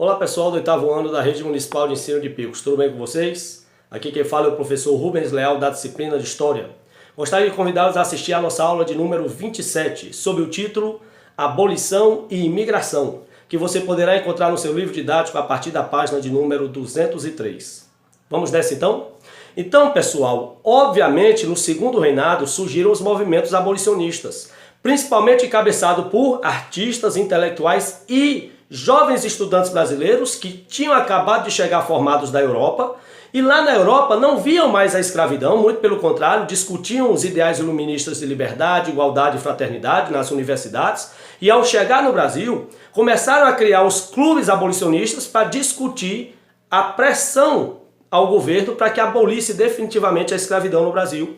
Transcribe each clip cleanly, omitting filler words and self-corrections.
Olá pessoal do 8º ano da Rede Municipal de Ensino de Picos, tudo bem com vocês? Aqui quem fala é o professor Rubens Leal da disciplina de História. Gostaria de convidá-los a assistir a nossa aula de número 27, sob o título Abolição e Imigração, que você poderá encontrar no seu livro didático a partir da página de número 203. Vamos nessa então? Então pessoal, obviamente no segundo reinado surgiram os movimentos abolicionistas, principalmente encabeçado por artistas, intelectuais e jovens estudantes brasileiros que tinham acabado de chegar formados da Europa, e lá na Europa não viam mais a escravidão, muito pelo contrário, discutiam os ideais iluministas de liberdade, igualdade e fraternidade nas universidades, e ao chegar no Brasil, começaram a criar os clubes abolicionistas para discutir a pressão ao governo para que abolisse definitivamente a escravidão no Brasil.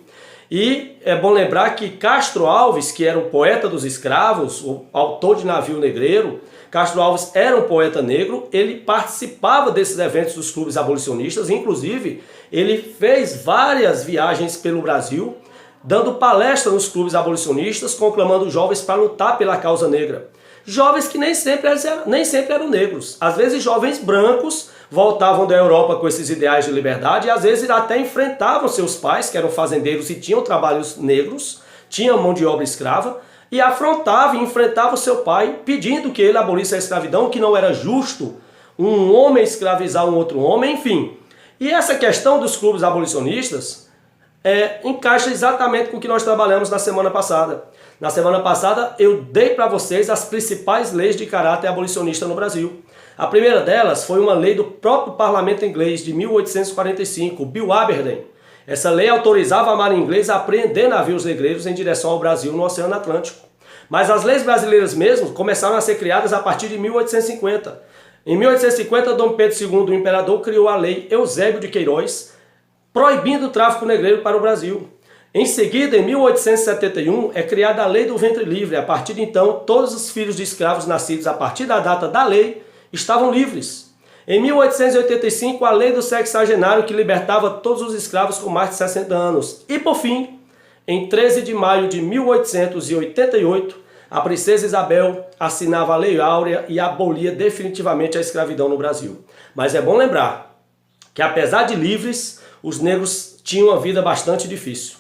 E é bom lembrar que Castro Alves, que era o poeta dos escravos, o autor de Navio Negreiro, Castro Alves era um poeta negro, ele participava desses eventos dos clubes abolicionistas, inclusive ele fez várias viagens pelo Brasil, dando palestra nos clubes abolicionistas, conclamando jovens para lutar pela causa negra. Jovens que nem sempre eram negros, às vezes jovens brancos voltavam da Europa com esses ideais de liberdade e às vezes até enfrentavam seus pais, que eram fazendeiros e tinham trabalhos negros, tinham mão de obra escrava, e afrontava e enfrentava o seu pai, pedindo que ele abolisse a escravidão, que não era justo um homem escravizar um outro homem, enfim. E essa questão dos clubes abolicionistas encaixa exatamente com o que nós trabalhamos na semana passada. Na semana passada eu dei para vocês as principais leis de caráter abolicionista no Brasil. A primeira delas foi uma lei do próprio parlamento inglês de 1845, Bill Aberdeen. Essa lei autorizava a Marinha Inglesa a apreender navios negreiros em direção ao Brasil no Oceano Atlântico. Mas as leis brasileiras mesmo começaram a ser criadas a partir de 1850. Em 1850, Dom Pedro II, o imperador, criou a lei Eusébio de Queiroz, proibindo o tráfico negreiro para o Brasil. Em seguida, em 1871, é criada a Lei do Ventre Livre. A partir de então, todos os filhos de escravos nascidos a partir da data da lei estavam livres. Em 1885, a Lei do Sexagenário, que libertava todos os escravos com mais de 60 anos. E, por fim, em 13 de maio de 1888, a princesa Isabel assinava a Lei Áurea e abolia definitivamente a escravidão no Brasil. Mas é bom lembrar que, apesar de livres, os negros tinham uma vida bastante difícil.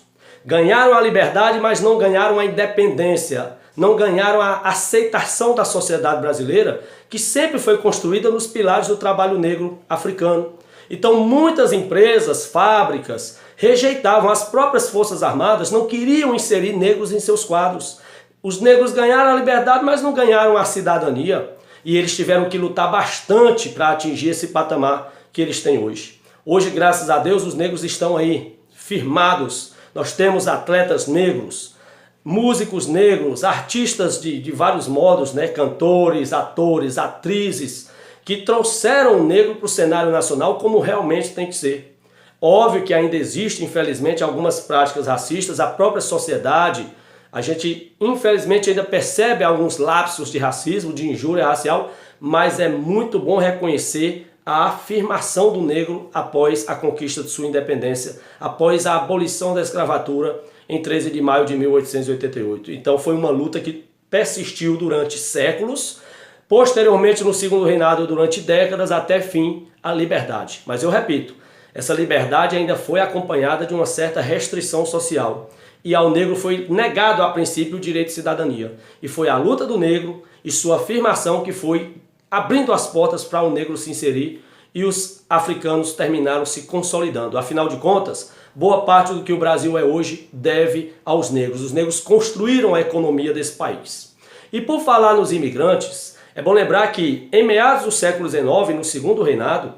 Ganharam a liberdade, mas não ganharam a independência, não ganharam a aceitação da sociedade brasileira, que sempre foi construída nos pilares do trabalho negro africano. Então muitas empresas, fábricas, rejeitavam, as próprias forças armadas não queriam inserir negros em seus quadros. Os negros ganharam a liberdade, mas não ganharam a cidadania, e eles tiveram que lutar bastante para atingir esse patamar que eles têm hoje. Hoje, graças a Deus, os negros estão aí, firmados. Nós temos atletas negros, músicos negros, artistas de vários modos, né? Cantores, atores, atrizes, que trouxeram o negro para o cenário nacional como realmente tem que ser. Óbvio que ainda existe, infelizmente, algumas práticas racistas, a própria sociedade, a gente infelizmente ainda percebe alguns lapsos de racismo, de injúria racial, mas é muito bom reconhecer a afirmação do negro após a conquista de sua independência, após a abolição da escravatura em 13 de maio de 1888. Então foi uma luta que persistiu durante séculos, posteriormente no segundo reinado durante décadas, até fim a liberdade. Mas eu repito, essa liberdade ainda foi acompanhada de uma certa restrição social. E ao negro foi negado a princípio o direito de cidadania. E foi a luta do negro e sua afirmação que foi abrindo as portas para o negro se inserir, e os africanos terminaram se consolidando. Afinal de contas, boa parte do que o Brasil é hoje deve aos negros. Os negros construíram a economia desse país. E por falar nos imigrantes, é bom lembrar que em meados do século XIX, no segundo reinado,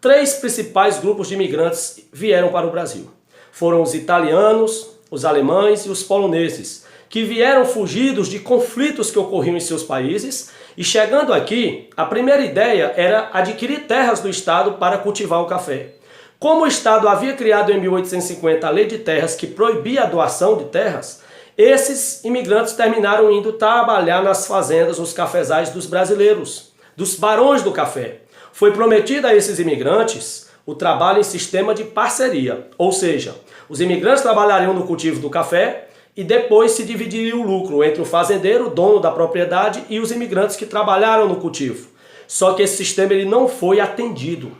3 principais grupos de imigrantes vieram para o Brasil. Foram os italianos, os alemães e os poloneses, que vieram fugidos de conflitos que ocorriam em seus países, e chegando aqui, a primeira ideia era adquirir terras do Estado para cultivar o café. Como o Estado havia criado em 1850 a Lei de Terras que proibia a doação de terras, esses imigrantes terminaram indo trabalhar nas fazendas, nos cafezais dos brasileiros, dos barões do café. Foi prometido a esses imigrantes o trabalho em sistema de parceria, ou seja, os imigrantes trabalhariam no cultivo do café e depois se dividiria o lucro entre o fazendeiro, dono da propriedade, e os imigrantes que trabalharam no cultivo. Só que esse sistema ele não foi atendido.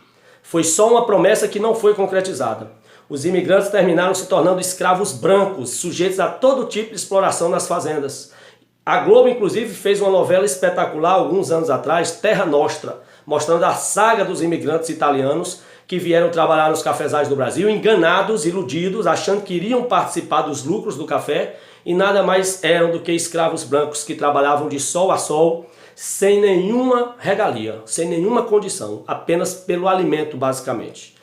Foi só uma promessa que não foi concretizada. Os imigrantes terminaram se tornando escravos brancos, sujeitos a todo tipo de exploração nas fazendas. A Globo, inclusive, fez uma novela espetacular alguns anos atrás, Terra Nostra, mostrando a saga dos imigrantes italianos que vieram trabalhar nos cafezais do Brasil, enganados, iludidos, achando que iriam participar dos lucros do café e nada mais eram do que escravos brancos que trabalhavam de sol a sol, sem nenhuma regalia, sem nenhuma condição, apenas pelo alimento, basicamente.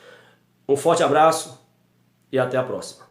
Um forte abraço e até a próxima.